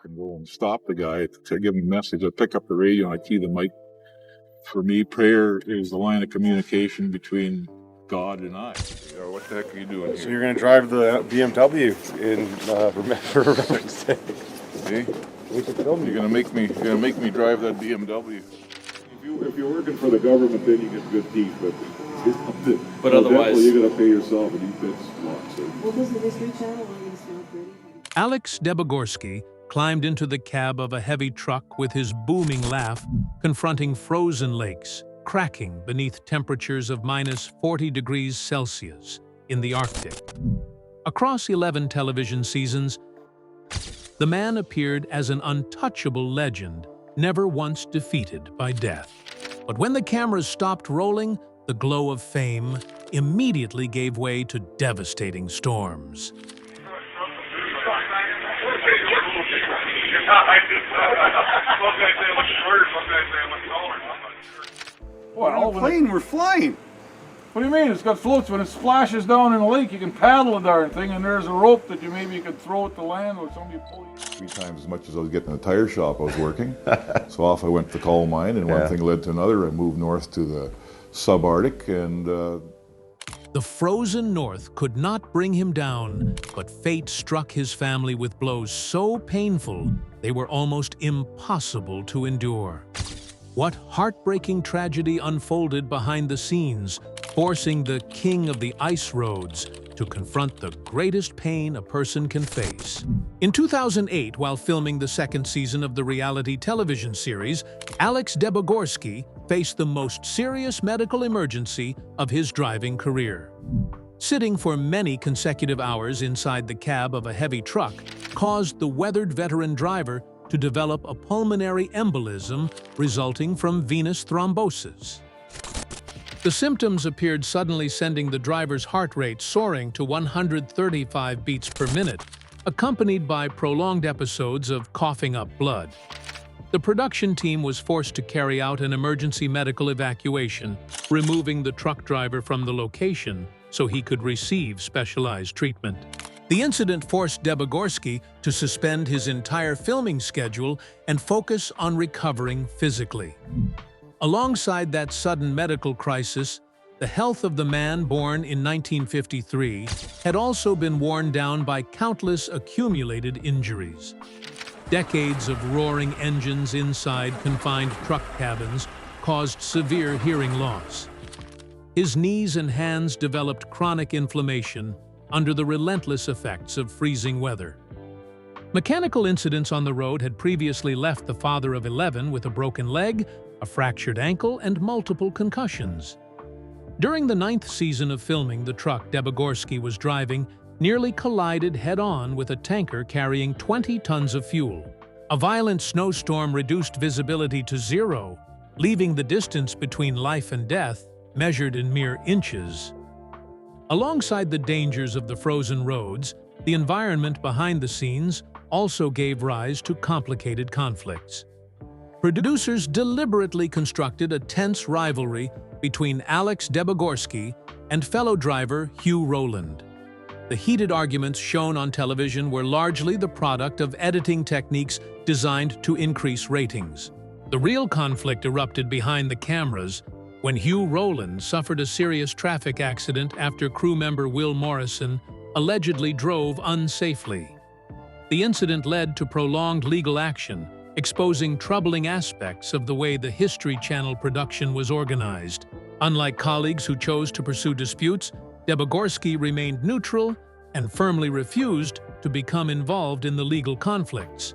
and go and stop the guy to give him a message. I pick up the radio and I key the mic. For me, prayer is the line of communication between God and I. What the heck are you doing here? So you're going to drive the BMW in Remembrance Day. Hey? We should film You're gonna make me drive that BMW. If you're working for the government, then you get good teeth, but otherwise you gotta pay yourself and eat bits lots. So. Well, does the History Channel want you to smell pretty? Alex Debogorski climbed into the cab of a heavy truck with his booming laugh, confronting frozen lakes, cracking beneath temperatures of -40 degrees Celsius in the Arctic. Across 11 television seasons, the man appeared as an untouchable legend, never once defeated by death. But when the cameras stopped rolling, the glow of fame immediately gave way to devastating storms. What, a plane? We're flying. What do you mean? It's got floats. When it splashes down in a lake, you can paddle the darn thing, and there's a rope that you could throw it to land with somebody pull you. 3 times as much as I was getting in the tire shop I was working. So off I went to the coal mine, and one thing led to another. I moved north to the subarctic, and The frozen north could not bring him down, but fate struck his family with blows so painful they were almost impossible to endure. What heartbreaking tragedy unfolded behind the scenes, forcing the king of the ice roads to confront the greatest pain a person can face. In 2008, while filming the second season of the reality television series, Alex Debogorski faced the most serious medical emergency of his driving career. Sitting for many consecutive hours inside the cab of a heavy truck caused the weathered veteran driver to develop a pulmonary embolism resulting from venous thrombosis. The symptoms appeared suddenly, sending the driver's heart rate soaring to 135 beats per minute, accompanied by prolonged episodes of coughing up blood. The production team was forced to carry out an emergency medical evacuation, removing the truck driver from the location so he could receive specialized treatment. The incident forced Debogorski to suspend his entire filming schedule and focus on recovering physically. Alongside that sudden medical crisis, the health of the man born in 1953 had also been worn down by countless accumulated injuries. Decades of roaring engines inside confined truck cabins caused severe hearing loss. His knees and hands developed chronic inflammation under the relentless effects of freezing weather. Mechanical incidents on the road had previously left the father of 11 with a broken leg, a fractured ankle, and multiple concussions. During the 9th season of filming, the truck Debogorski was driving nearly collided head-on with a tanker carrying 20 tons of fuel. A violent snowstorm reduced visibility to 0, leaving the distance between life and death measured in mere inches. Alongside the dangers of the frozen roads, the environment behind the scenes also gave rise to complicated conflicts. Producers deliberately constructed a tense rivalry between Alex Debogorski and fellow driver Hugh Rowland. The heated arguments shown on television were largely the product of editing techniques designed to increase ratings. The real conflict erupted behind the cameras when Hugh Rowland suffered a serious traffic accident after crew member Will Morrison allegedly drove unsafely. The incident led to prolonged legal action, exposing troubling aspects of the way the History Channel production was organized. Unlike colleagues who chose to pursue disputes, Debogorski remained neutral and firmly refused to become involved in the legal conflicts.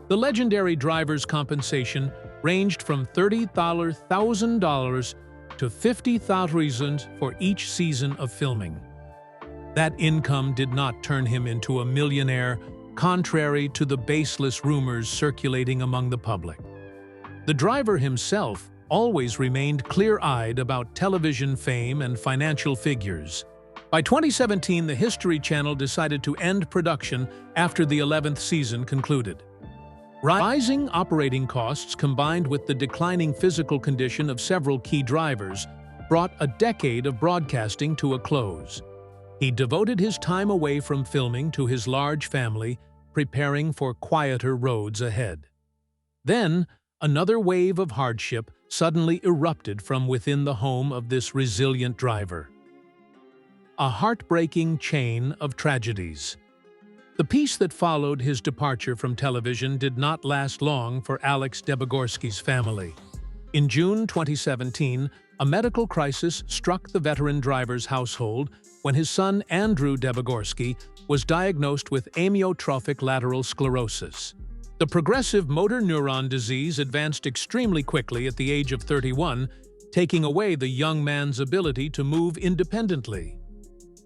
The legendary driver's compensation ranged from $30,000 to $50,000 for each season of filming. That income did not turn him into a millionaire, contrary to the baseless rumors circulating among the public. The driver himself always remained clear-eyed about television fame and financial figures. By 2017, the History Channel decided to end production after the 11th season concluded. Rising operating costs combined with the declining physical condition of several key drivers brought a decade of broadcasting to a close. He devoted his time away from filming to his large family, preparing for quieter roads ahead. Then, another wave of hardship suddenly erupted from within the home of this resilient driver. A heartbreaking chain of tragedies. The peace that followed his departure from television did not last long for Alex Debogorski's family. In June 2017, a medical crisis struck the veteran driver's household when his son Andrew Debogorski was diagnosed with amyotrophic lateral sclerosis. The progressive motor neuron disease advanced extremely quickly at the age of 31, taking away the young man's ability to move independently.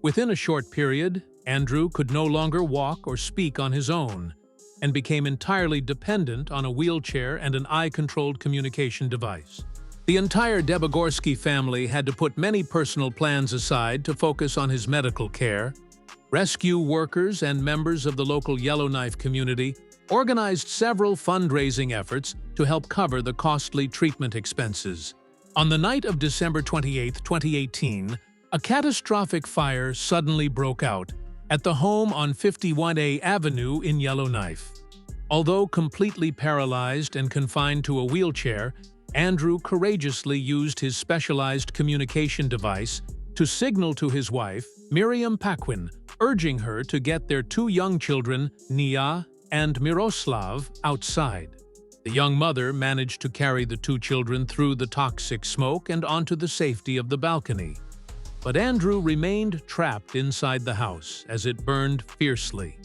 Within a short period, Andrew could no longer walk or speak on his own, and became entirely dependent on a wheelchair and an eye-controlled communication device. The entire Debogorski family had to put many personal plans aside to focus on his medical care. Rescue workers and members of the local Yellowknife community organized several fundraising efforts to help cover the costly treatment expenses. On the night of December 28, 2018, a catastrophic fire suddenly broke out at the home on 51A Avenue in Yellowknife. Although completely paralyzed and confined to a wheelchair, Andrew courageously used his specialized communication device to signal to his wife, Miriam Paquin, urging her to get their two young children, Nia and Miroslav, outside. The young mother managed to carry the two children through the toxic smoke and onto the safety of the balcony. But Andrew remained trapped inside the house as it burned fiercely.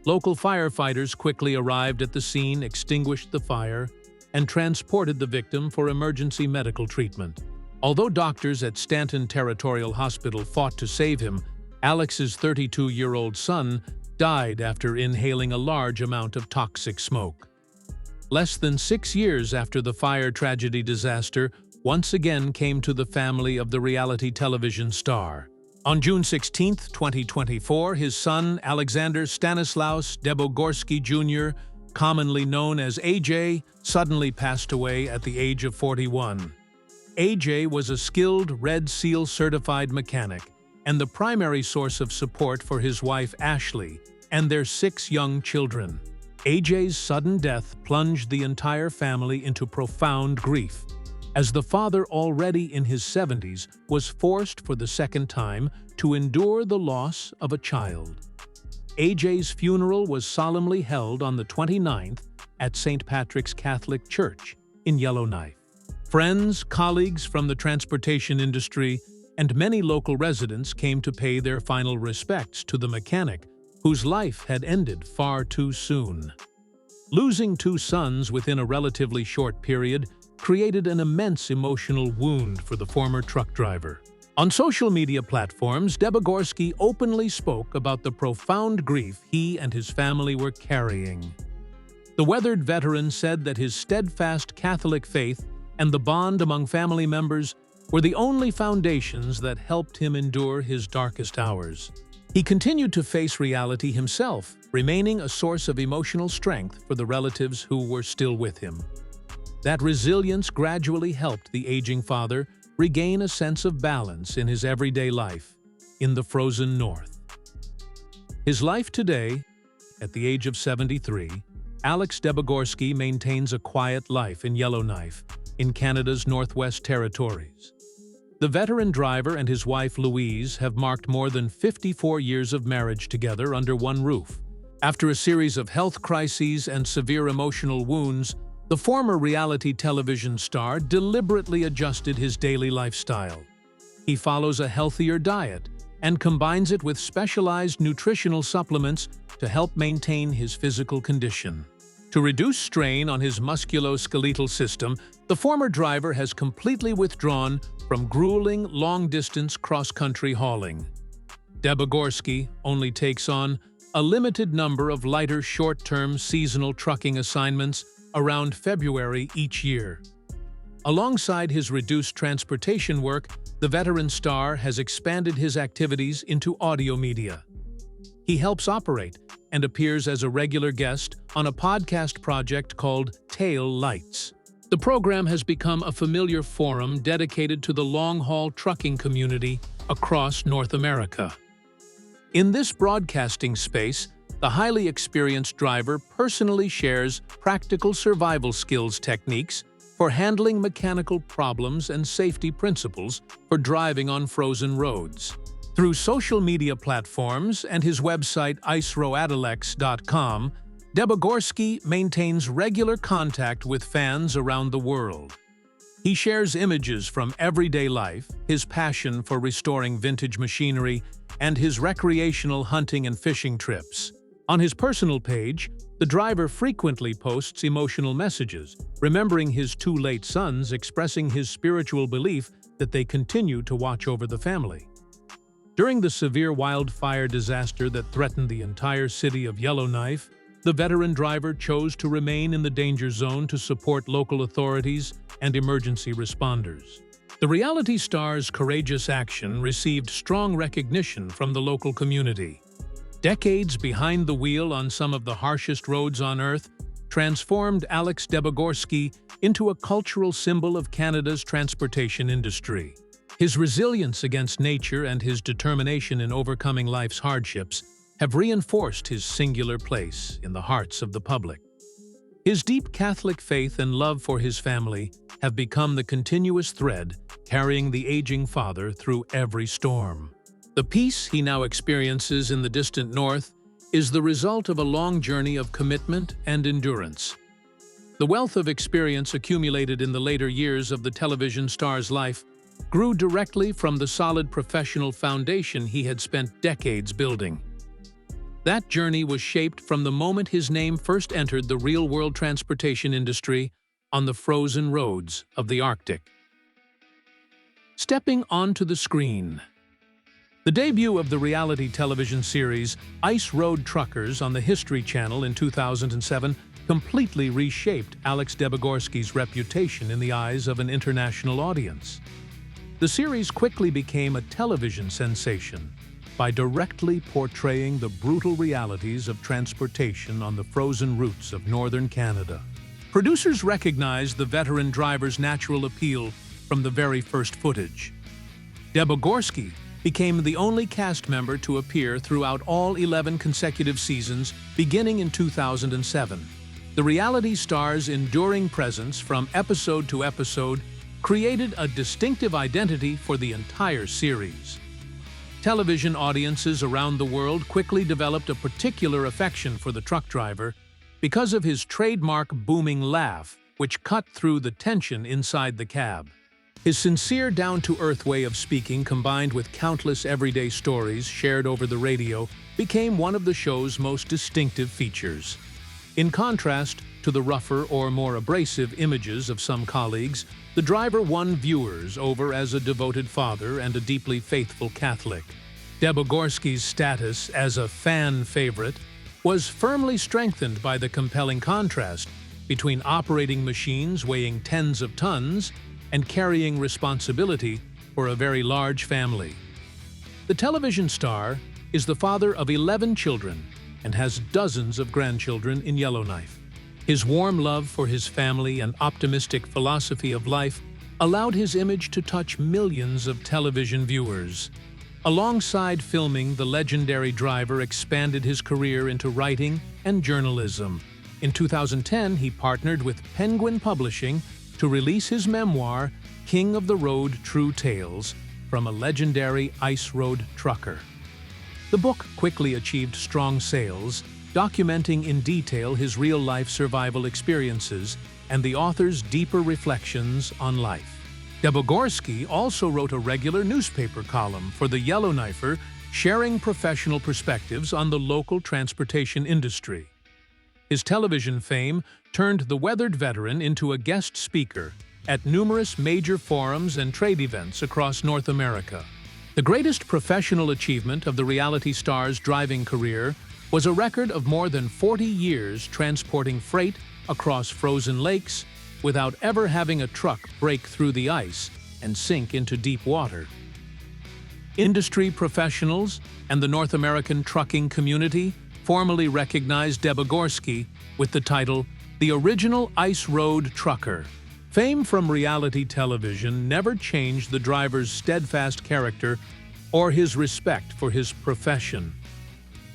Local firefighters quickly arrived at the scene, extinguished the fire, and transported the victim for emergency medical treatment. Although doctors at Stanton Territorial Hospital fought to save him, Alex's 32-year-old son died after inhaling a large amount of toxic smoke. Less than 6 years after the fire tragedy, disaster once again came to the family of the reality television star. On June 16, 2024, his son, Alexander Stanislaus Debogorski Jr., commonly known as AJ, suddenly passed away at the age of 41. AJ was a skilled Red Seal certified mechanic and the primary source of support for his wife Ashley and their 6 young children. AJ's sudden death plunged the entire family into profound grief, as the father, already in his 70s, was forced for the second time to endure the loss of a child. AJ's funeral was solemnly held on the 29th at St. Patrick's Catholic Church in Yellowknife. Friends, colleagues from the transportation industry, and many local residents came to pay their final respects to the mechanic whose life had ended far too soon. Losing 2 sons within a relatively short period created an immense emotional wound for the former truck driver. On social media platforms, Debogorski openly spoke about the profound grief he and his family were carrying. The weathered veteran said that his steadfast Catholic faith and the bond among family members were the only foundations that helped him endure his darkest hours. He continued to face reality himself, remaining a source of emotional strength for the relatives who were still with him. That resilience gradually helped the aging father regain a sense of balance in his everyday life in the frozen north. His life today, at the age of 73, Alex Debogorski maintains a quiet life in Yellowknife, in Canada's Northwest Territories. The veteran driver and his wife Louise have marked more than 54 years of marriage together under one roof. After a series of health crises and severe emotional wounds, the former reality television star deliberately adjusted his daily lifestyle. He follows a healthier diet and combines it with specialized nutritional supplements to help maintain his physical condition. To reduce strain on his musculoskeletal system, the former driver has completely withdrawn from grueling long-distance cross-country hauling. Debogorski only takes on a limited number of lighter short-term seasonal trucking assignments around February each year. Alongside his reduced transportation work, the veteran star has expanded his activities into audio media. He helps operate and appears as a regular guest on a podcast project called Tail Lights. The program has become a familiar forum dedicated to the long-haul trucking community across North America. In this broadcasting space, the highly experienced driver personally shares practical survival skills techniques for handling mechanical problems and safety principles for driving on frozen roads. Through social media platforms and his website iceroadalex.com, Debogorski maintains regular contact with fans around the world. He shares images from everyday life, his passion for restoring vintage machinery, and his recreational hunting and fishing trips. On his personal page, the driver frequently posts emotional messages, remembering his two late sons, expressing his spiritual belief that they continue to watch over the family. During the severe wildfire disaster that threatened the entire city of Yellowknife, the veteran driver chose to remain in the danger zone to support local authorities and emergency responders. The reality star's courageous action received strong recognition from the local community. Decades behind the wheel on some of the harshest roads on Earth transformed Alex Debogorski into a cultural symbol of Canada's transportation industry. His resilience against nature and his determination in overcoming life's hardships have reinforced his singular place in the hearts of the public. His deep Catholic faith and love for his family have become the continuous thread carrying the aging father through every storm. The peace he now experiences in the distant north is the result of a long journey of commitment and endurance. The wealth of experience accumulated in the later years of the television star's life grew directly from the solid professional foundation he had spent decades building. That journey was shaped from the moment his name first entered the real-world transportation industry on the frozen roads of the Arctic. Stepping onto the screen. The debut of the reality television series Ice Road Truckers on the History Channel in 2007 completely reshaped Alex Debogorski's reputation in the eyes of an international audience. The series quickly became a television sensation by directly portraying the brutal realities of transportation on the frozen routes of northern Canada. Producers recognized the veteran driver's natural appeal from the very first footage. Debogorski became the only cast member to appear throughout all 11 consecutive seasons, beginning in 2007. The reality star's enduring presence from episode to episode created a distinctive identity for the entire series. Television audiences around the world quickly developed a particular affection for the truck driver because of his trademark booming laugh, which cut through the tension inside the cab. His sincere, down-to-earth way of speaking, combined with countless everyday stories shared over the radio, became one of the show's most distinctive features. In contrast to the rougher or more abrasive images of some colleagues, the driver won viewers over as a devoted father and a deeply faithful Catholic. Debogorski's status as a fan favorite was firmly strengthened by the compelling contrast between operating machines weighing tens of tons and carrying responsibility for a very large family. The television star is the father of 11 children and has dozens of grandchildren in Yellowknife. His warm love for his family and optimistic philosophy of life allowed his image to touch millions of television viewers. Alongside filming, the legendary driver expanded his career into writing and journalism. In 2010, he partnered with Penguin Publishing to release his memoir, King of the Road: True Tales, from a legendary ice road trucker. The book quickly achieved strong sales, documenting in detail his real-life survival experiences and the author's deeper reflections on life. Debogorski also wrote a regular newspaper column for the Yellowknifer, sharing professional perspectives on the local transportation industry. His television fame turned the weathered veteran into a guest speaker at numerous major forums and trade events across North America. The greatest professional achievement of the reality star's driving career was a record of more than 40 years transporting freight across frozen lakes without ever having a truck break through the ice and sink into deep water. Industry professionals and the North American trucking community formally recognized Debogorski with the title The Original Ice Road Trucker. Fame from reality television never changed the driver's steadfast character or his respect for his profession.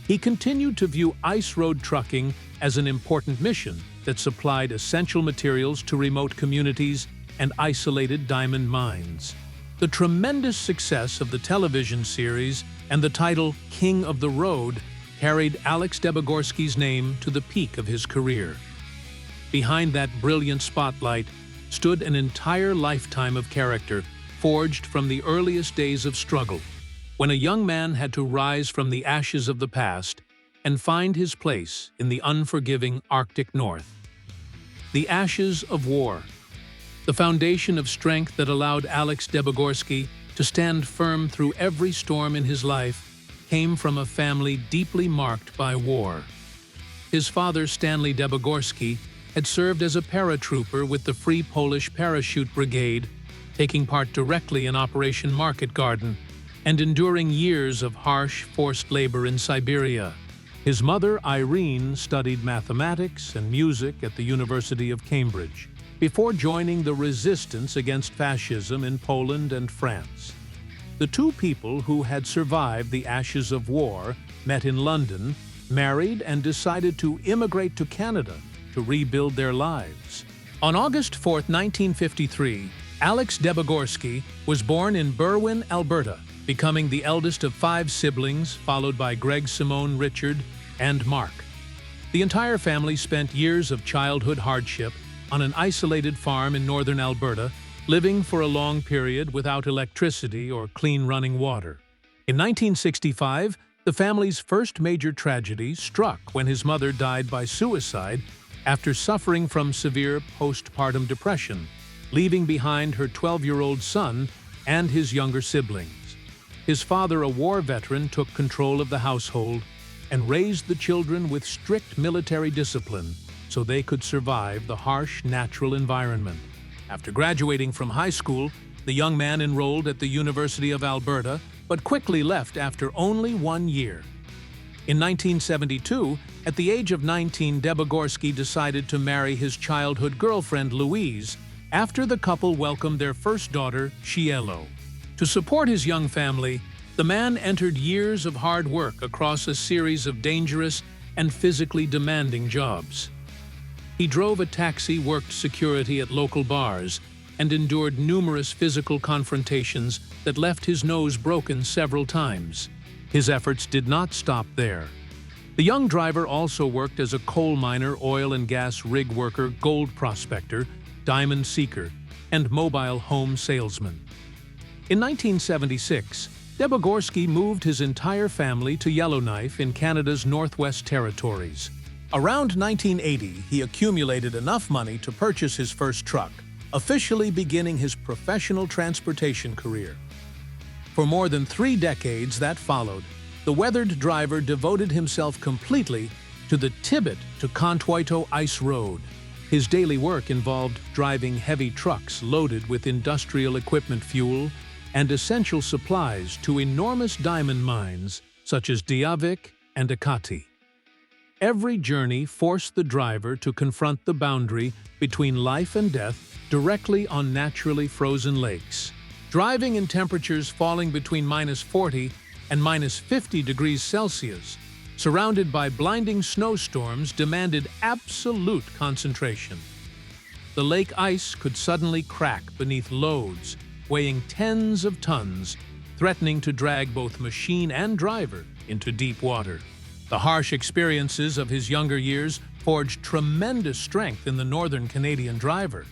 he continued to view ice road trucking as an important mission that supplied essential materials to remote communities and isolated diamond mines. The tremendous success of the television series and the title King of the Road carried Alex Debogorski's name to the peak of his career. Behind that brilliant spotlight stood an entire lifetime of character forged from the earliest days of struggle, when a young man had to rise from the ashes of the past and find his place in the unforgiving Arctic North. The ashes of war, the foundation of strength that allowed Alex Debogorski to stand firm through every storm in his life, came from a family deeply marked by war. His father, Stanley Debogorski, had served as a paratrooper with the Free Polish Parachute Brigade, taking part directly in Operation Market Garden and enduring years of harsh, forced labor in Siberia. His mother, Irene, studied mathematics and music at the University of Cambridge before joining the resistance against fascism in Poland and France. The two people who had survived the ashes of war met in London, married, and decided to immigrate to Canada to rebuild their lives. On August 4, 1953, Alex Debogorski was born in Berwyn, Alberta, becoming the eldest of 5 siblings, followed by Greg, Simone, Richard, and Mark. The entire family spent years of childhood hardship on an isolated farm in northern Alberta, living for a long period without electricity or clean running water. In 1965, the family's first major tragedy struck when his mother died by suicide after suffering from severe postpartum depression, leaving behind her 12-year-old son and his younger siblings. His father, a war veteran, took control of the household and raised the children with strict military discipline so they could survive the harsh natural environment. After graduating from high school, the young man enrolled at the University of Alberta, but quickly left after only 1 year. In 1972, at the age of 19, Debogorski decided to marry his childhood girlfriend, Louise, after the couple welcomed their first daughter, Cielo. To support his young family, the man entered years of hard work across a series of dangerous and physically demanding jobs. He drove a taxi, worked security at local bars, and endured numerous physical confrontations that left his nose broken several times. His efforts did not stop there. The young driver also worked as a coal miner, oil and gas rig worker, gold prospector, diamond seeker, and mobile home salesman. In 1976, Debogorski moved his entire family to Yellowknife in Canada's Northwest Territories. Around 1980, he accumulated enough money to purchase his first truck, officially beginning his professional transportation career. For more than 3 decades that followed, the weathered driver devoted himself completely to the Tibet to Contouito Ice Road. His daily work involved driving heavy trucks loaded with industrial equipment, fuel, and essential supplies to enormous diamond mines such as Diavik and Ekati. Every journey forced the driver to confront the boundary between life and death directly on naturally frozen lakes. Driving in temperatures falling between -40 and -50 degrees Celsius, surrounded by blinding snowstorms, demanded absolute concentration. The lake ice could suddenly crack beneath loads weighing tens of tons, threatening to drag both machine and driver into deep water. The harsh experiences of his younger years forged tremendous strength in the northern Canadian driver.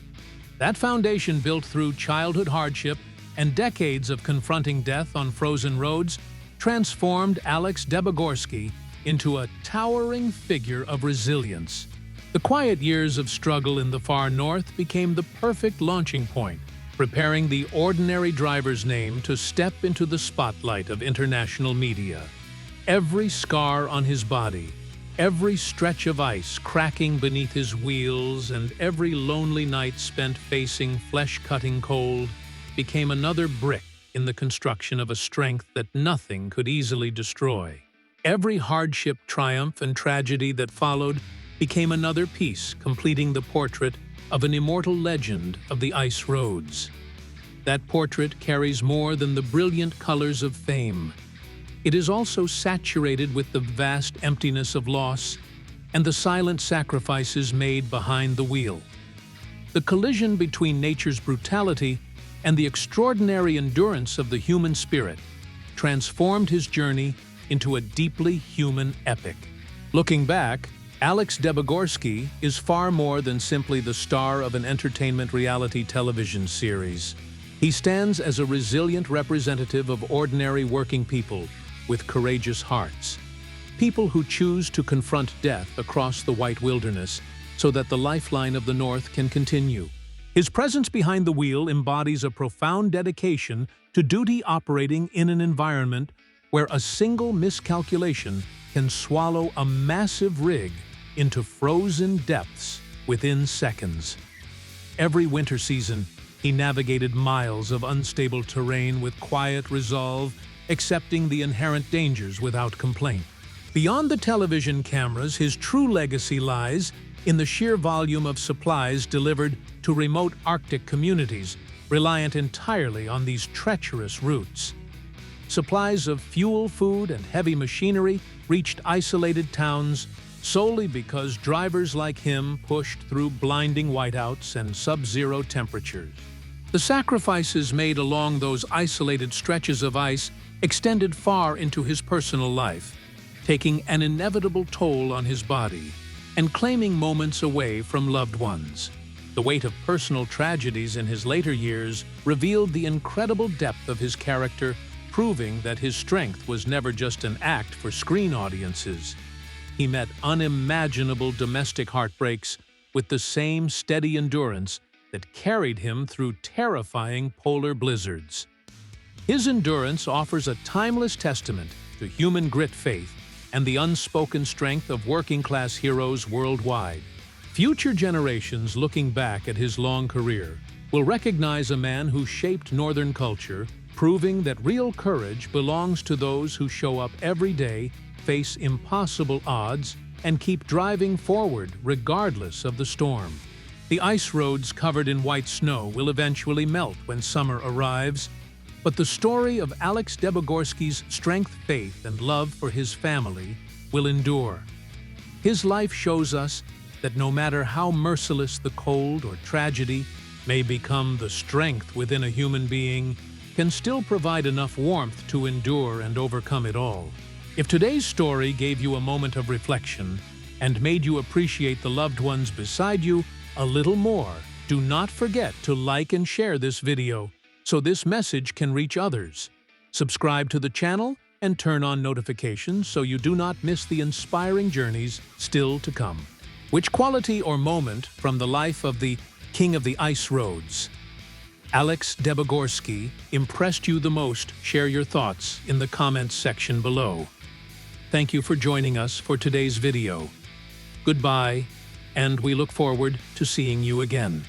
That foundation, built through childhood hardship and decades of confronting death on frozen roads, transformed Alex Debogorski into a towering figure of resilience. The quiet years of struggle in the far north became the perfect launching point, preparing the ordinary driver's name to step into the spotlight of international media. Every scar on his body, every stretch of ice cracking beneath his wheels, and every lonely night spent facing flesh-cutting cold became another brick in the construction of a strength that nothing could easily destroy. Every hardship, triumph, and tragedy that followed became another piece completing the portrait of an immortal legend of the ice roads. That portrait carries more than the brilliant colors of fame. it is also saturated with the vast emptiness of loss and the silent sacrifices made behind the wheel. The collision between nature's brutality and the extraordinary endurance of the human spirit transformed his journey into a deeply human epic. Looking back, Alex Debogorski is far more than simply the star of an entertainment reality television series. He stands as a resilient representative of ordinary working people with courageous hearts. People who choose to confront death across the white wilderness so that the lifeline of the North can continue. His presence behind the wheel embodies a profound dedication to duty operating in an environment where a single miscalculation can swallow a massive rig into frozen depths within seconds. Every winter season, he navigated miles of unstable terrain with quiet resolve, accepting the inherent dangers without complaint. Beyond the television cameras, his true legacy lies in the sheer volume of supplies delivered to remote Arctic communities, reliant entirely on these treacherous routes. Supplies of fuel, food, and heavy machinery reached isolated towns solely because drivers like him pushed through blinding whiteouts and sub-zero temperatures. The sacrifices made along those isolated stretches of ice extended far into his personal life, taking an inevitable toll on his body and claiming moments away from loved ones. The weight of personal tragedies in his later years revealed the incredible depth of his character, proving that his strength was never just an act for screen audiences. He met unimaginable domestic heartbreaks with the same steady endurance that carried him through terrifying polar blizzards. His endurance offers a timeless testament to human grit, faith, and the unspoken strength of working-class heroes worldwide. Future generations looking back at his long career will recognize a man who shaped Northern culture, proving that real courage belongs to those who show up every day, face impossible odds, and keep driving forward regardless of the storm. The ice roads covered in white snow will eventually melt when summer arrives, but the story of Alex Debogorski's strength, faith, and love for his family will endure. His life shows us that no matter how merciless the cold or tragedy may become, the strength within a human being can still provide enough warmth to endure and overcome it all. If today's story gave you a moment of reflection and made you appreciate the loved ones beside you a little more, do not forget to like and share this video so this message can reach others. Subscribe to the channel and turn on notifications so you do not miss the inspiring journeys still to come. Which quality or moment from the life of the King of the Ice Roads, Alex Debogorski, impressed you the most? Share your thoughts in the comments section below. Thank you for joining us for today's video. Goodbye, and we look forward to seeing you again.